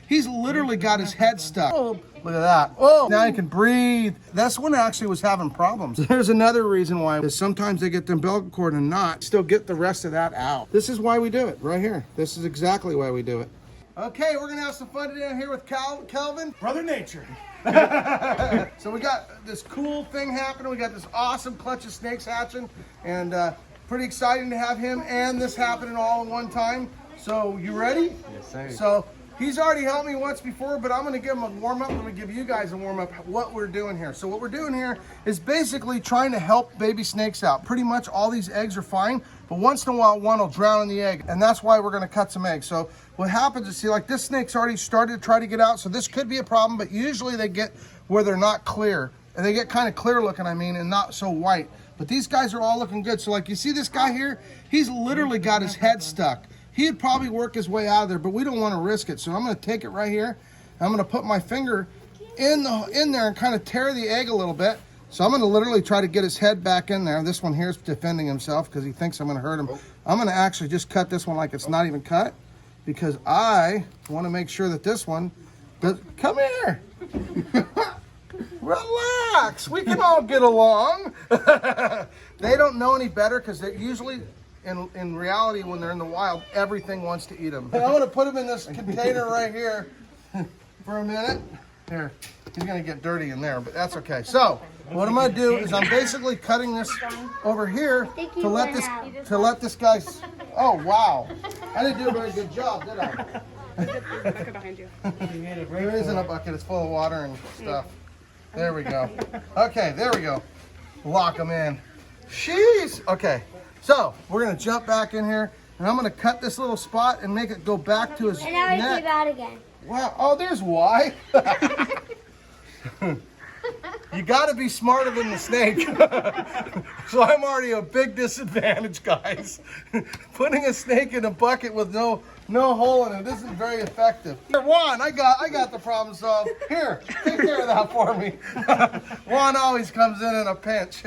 He's literally got his head stuck. Oh, look at that. Oh, now he can breathe. That's when it actually was having problems. There's another reason why, is sometimes they get the umbilical cord and not still get the rest of that out. This is why we do it right here. This is exactly why we do it. Okay, we're gonna have some fun today here with Kelvin, Brother Nature. So we got this cool thing happening. We got this awesome clutch of snakes hatching, and pretty exciting to have him and this happening all in one time. So you ready? Yes, sir. So he's already helped me once before, but I'm gonna give him a warm up. I'm gonna give you guys a warm up what we're doing here. So what we're doing here is basically trying to help baby snakes out. Pretty much all these eggs are fine, but once in a while one will drown in the egg, and that's why we're gonna cut some eggs. So what happens is, see, like this snake's already started to try to get out, so this could be a problem, but usually they get where they're not clear. And they get kind of clear looking, I mean, and not so white. But these guys are all looking good. So like you see this guy here, he's literally got his head stuck. He'd probably work his way out of there, but we don't want to risk it. So I'm gonna take it right here. I'm gonna put my finger in there and kind of tear the egg a little bit. So I'm gonna literally try to get his head back in there. This one here is defending himself because he thinks I'm gonna hurt him. I'm gonna actually just cut this one like it's not even cut, because I wanna make sure that this one does. Come here. Relax, we can all get along. They don't know any better because they usually, in reality, when they're in the wild, everything wants to eat them. I'm gonna put him in this container right here for a minute. Here, he's gonna get dirty in there, but that's okay. So what I'm gonna do is I'm basically cutting this over here to let this guy. Oh wow, I didn't do a very good job, did I? There's a bucket behind you. There isn't a bucket, it's full of water and stuff. There we go. Okay, there we go. Lock them in. Jeez. Okay, so we're gonna jump back in here, and I'm gonna cut this little spot and make it go back to his neck. And now he came out again. Wow. Oh, there's why. You got to be smarter than the snake. So I'm already a big disadvantage, guys. Putting a snake in a bucket with no hole in it isn't very effective. Here, Juan, I got the problem solved. Here, take care of that for me. Juan always comes in a pinch.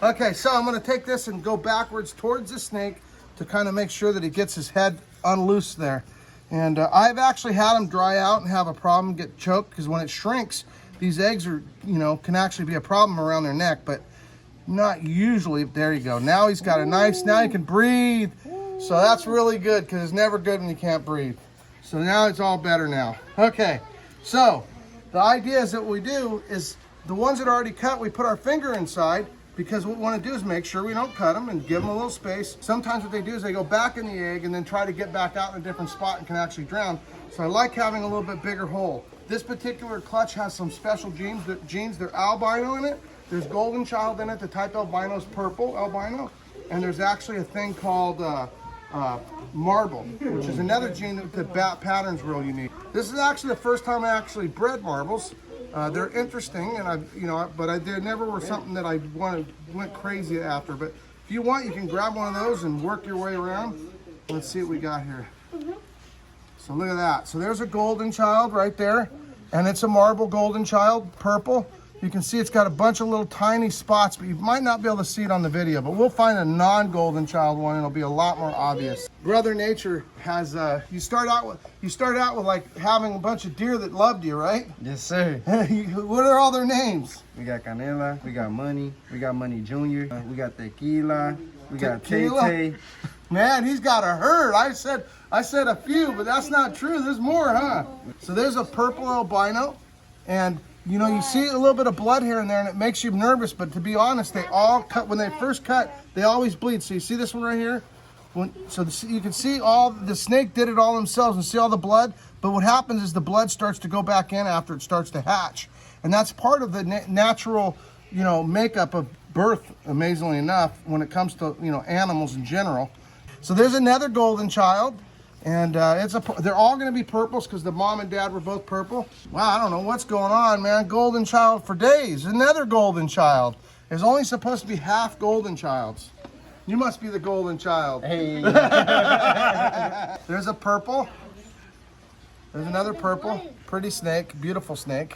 Okay, so I'm going to take this and go backwards towards the snake to kind of make sure that he gets his head unloosed there. And I've actually had him dry out and have a problem, get choked, because when it shrinks, these eggs are, can actually be a problem around their neck, but not usually. There you go. Now he's got a nice, now he can breathe. So that's really good, because it's never good when you can't breathe. So now it's all better now. Okay, so the idea is that what we do is the ones that are already cut, we put our finger inside, because what we want to do is make sure we don't cut them and give them a little space. Sometimes what they do is they go back in the egg and then try to get back out in a different spot and can actually drown. So I like having a little bit bigger hole. This particular clutch has some special genes. They're albino in it. There's golden child in it. The type albino is purple albino. And there's actually a thing called marble, which is another gene that the bat pattern's real unique. This is actually the first time I actually bred marbles. They're interesting, and they never were something that I went crazy after. But if you want, you can grab one of those and work your way around. Let's see what we got here. So look at that. So there's a golden child right there, and it's a marble golden child, purple. You can see it's got a bunch of little tiny spots, but you might not be able to see it on the video, but we'll find a non-golden child one, and it'll be a lot more obvious. Brother Nature has, you start out with like having a bunch of deer that loved you, right? Yes, sir. What are all their names? We got Canela, we got Money Jr., we got Tequila, we got Tequila? Tay. Man, he's got a herd. I said a few, but that's not true. There's more, huh? So there's a purple albino, and you see a little bit of blood here and there, and it makes you nervous, but to be honest, they all cut, when they first cut, they always bleed. So you see this one right here? You can see the snake did it all themselves, and see all the blood, but what happens is the blood starts to go back in after it starts to hatch. And that's part of the natural, makeup of birth, amazingly enough, when it comes to, animals in general. So there's another golden child. And they're all going to be purples because the mom and dad were both purple. Wow, I don't know what's going on, man. Golden child for days. Another golden child. There's only supposed to be half golden childs. You must be the golden child. Hey. There's a purple. There's another purple. Pretty snake. Beautiful snake.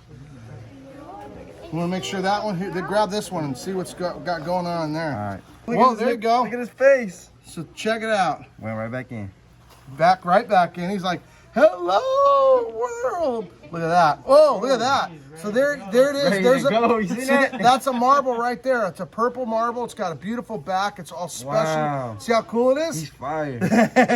You want to make sure that one, grab this one and see what's got going on in there. All right. Well, there you go. Look at his face. So check it out. Went right back in. Right back in. He's like, Hello, world. Look at that. Oh, look at that. So there it is. Ready There's to go. You see that? That's a marble right there. It's a purple marble. It's got a beautiful back. It's all special. Wow. See how cool it is? He's fire.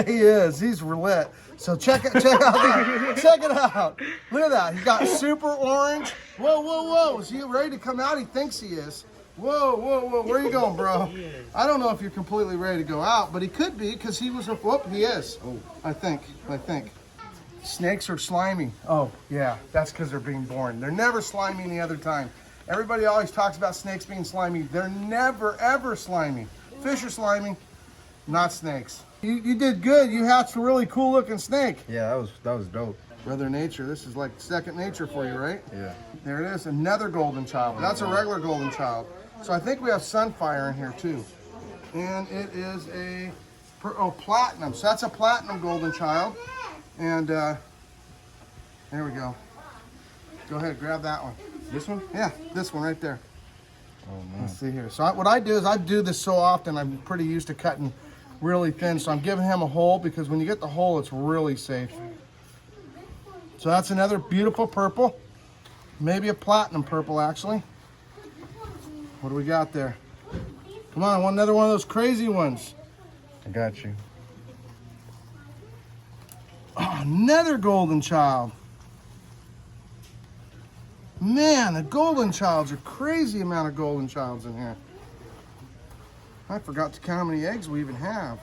He is. He's lit. So check it out. Look at that. He got super orange. Whoa, whoa, whoa. Is he ready to come out? He thinks he is. Whoa, whoa, whoa. Where are you going, bro? I don't know if you're completely ready to go out, but he could be because he was a whoop. He is. Oh. I think. Snakes are slimy. Oh, yeah. That's because they're being born. They're never slimy any other time. Everybody always talks about snakes being slimy. They're never, ever slimy. Fish are slimy, not snakes. You did good. You hatched a really cool looking snake. Yeah, that was dope. Brother Nature. This is like second nature for you, right? Yeah. There it is. Another golden child. That's a regular golden child. So I think we have sunfire in here too. And it is a platinum. So that's a platinum golden child. And there we go. Go ahead, grab that one. This one? Yeah, this one right there. Oh, man. Let's see here. So what I do is I do this so often, I'm pretty used to cutting really thin. So I'm giving him a hole because when you get the hole, it's really safe. So that's another beautiful purple. Maybe a platinum purple, actually. What do we got there? Come on, I want another one of those crazy ones. I got you. Oh, another golden child. Man, the golden childs are crazy amount of golden childs in here. I forgot to count how many eggs we even have.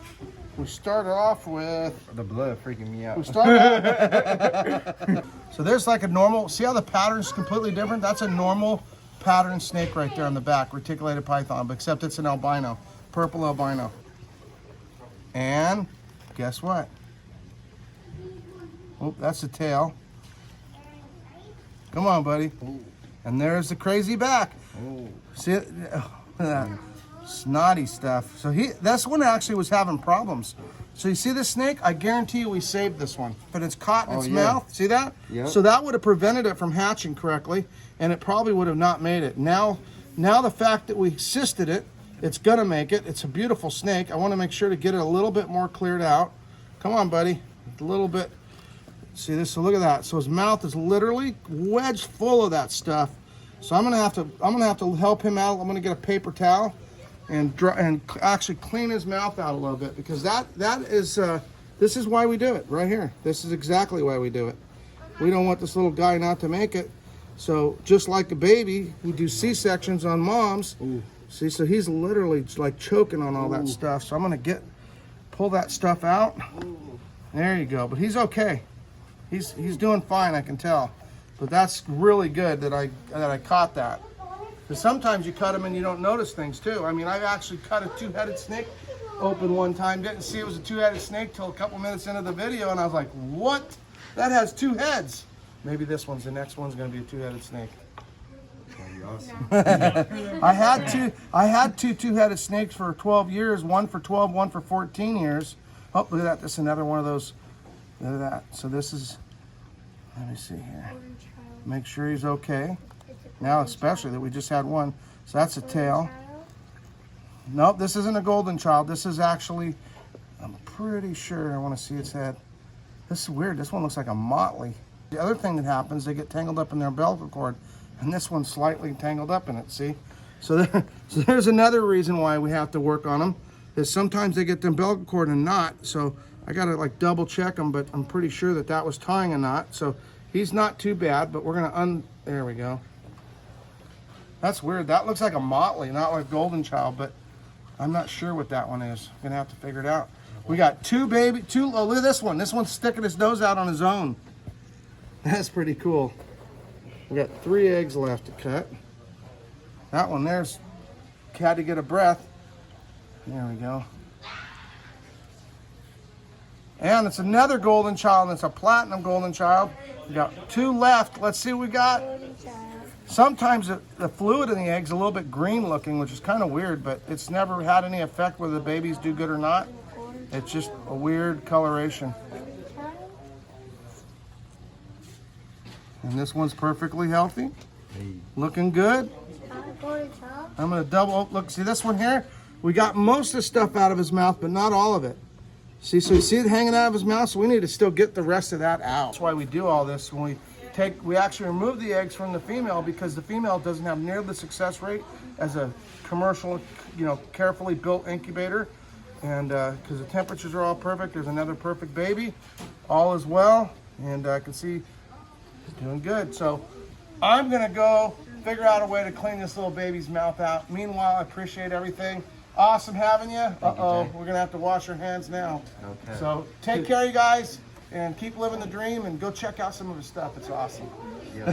We started off with... The blood freaking me out. We started So there's like a normal... See how the pattern's completely different? That's a normal pattern snake right there on the back. Reticulated python, but except it's an albino. Purple albino. And guess what? Oh, that's the tail. Come on, buddy. Ooh. And there's the crazy back. Ooh. See it? Oh, look at that. Snotty stuff. So this one actually was having problems. So you see this snake? I guarantee you we saved this one. But it's caught in its mouth. See that? Yep. So that would have prevented it from hatching correctly, and it probably would have not made it. Now the fact that we assisted it, it's gonna make it. It's a beautiful snake. I want to make sure to get it a little bit more cleared out. Come on, buddy. A little bit. See this? So look at that. So his mouth is literally wedged full of that stuff. So I'm gonna have to help him out. I'm gonna get a paper towel and actually clean his mouth out a little bit, because this is why we do it right here. This is exactly why we do it. We don't want this little guy not to make it. So just like a baby, we do C-sections on moms. Ooh. See, so he's literally like choking on all that stuff. So I'm gonna pull that stuff out. Ooh. There you go. But he's okay. He's doing fine, I can tell. But that's really good that I caught that. Because sometimes you cut them and you don't notice things too. I mean, I've actually cut a two-headed snake open one time. Didn't see it was a two-headed snake till a couple minutes into the video, and I was like, what? That has two heads. Maybe the next one's gonna be a two-headed snake. That'd be awesome. I had two-headed snakes for 12 years, one for 12, one for 14 years. Oh, look at that, this is another one of those. Look at that. So this is, let me see here. Make sure he's okay. Now especially that we just had one. So that's a tail. Nope, this isn't a golden child. This is actually, I'm pretty sure, I want to see its head. This is weird. This one looks like a motley. The other thing that happens, they get tangled up in their umbilical cord, and this one's slightly tangled up in it, see? So there's another reason why we have to work on them, is sometimes they get the umbilical cord and knot. So I gotta like double check them, but I'm pretty sure that was tying a knot. So he's not too bad, but we're gonna there we go. That's weird. That looks like a motley, not like golden child, but I'm not sure what that one is. I'm gonna have to figure it out. We got oh, look at this one. This one's sticking his nose out on his own. That's pretty cool. We got 3 eggs left to cut. That one there's had to get a breath. There we go. And it's another golden child, and it's a platinum golden child. We got 2 left. Let's see what we got. Sometimes the fluid in the egg's a little bit green looking, which is kind of weird, but it's never had any effect whether the babies do good or not. It's just a weird coloration. And this one's perfectly healthy. Looking good. I'm gonna look, see this one here? We got most of the stuff out of his mouth, but not all of it. See, so you see it hanging out of his mouth, so we need to still get the rest of that out. That's why we do all this. When we actually remove the eggs from the female, because the female doesn't have near the success rate as a commercial, carefully built incubator. And because the temperatures are all perfect, there's another perfect baby, all is well. And I can see he's doing good. So I'm gonna go figure out a way to clean this little baby's mouth out. Meanwhile, I appreciate everything. Awesome having you. Uh-oh, we're gonna have to wash our hands now. Okay. So take care, you guys, and keep living the dream, and go check out some of his stuff. It's awesome. Yeah.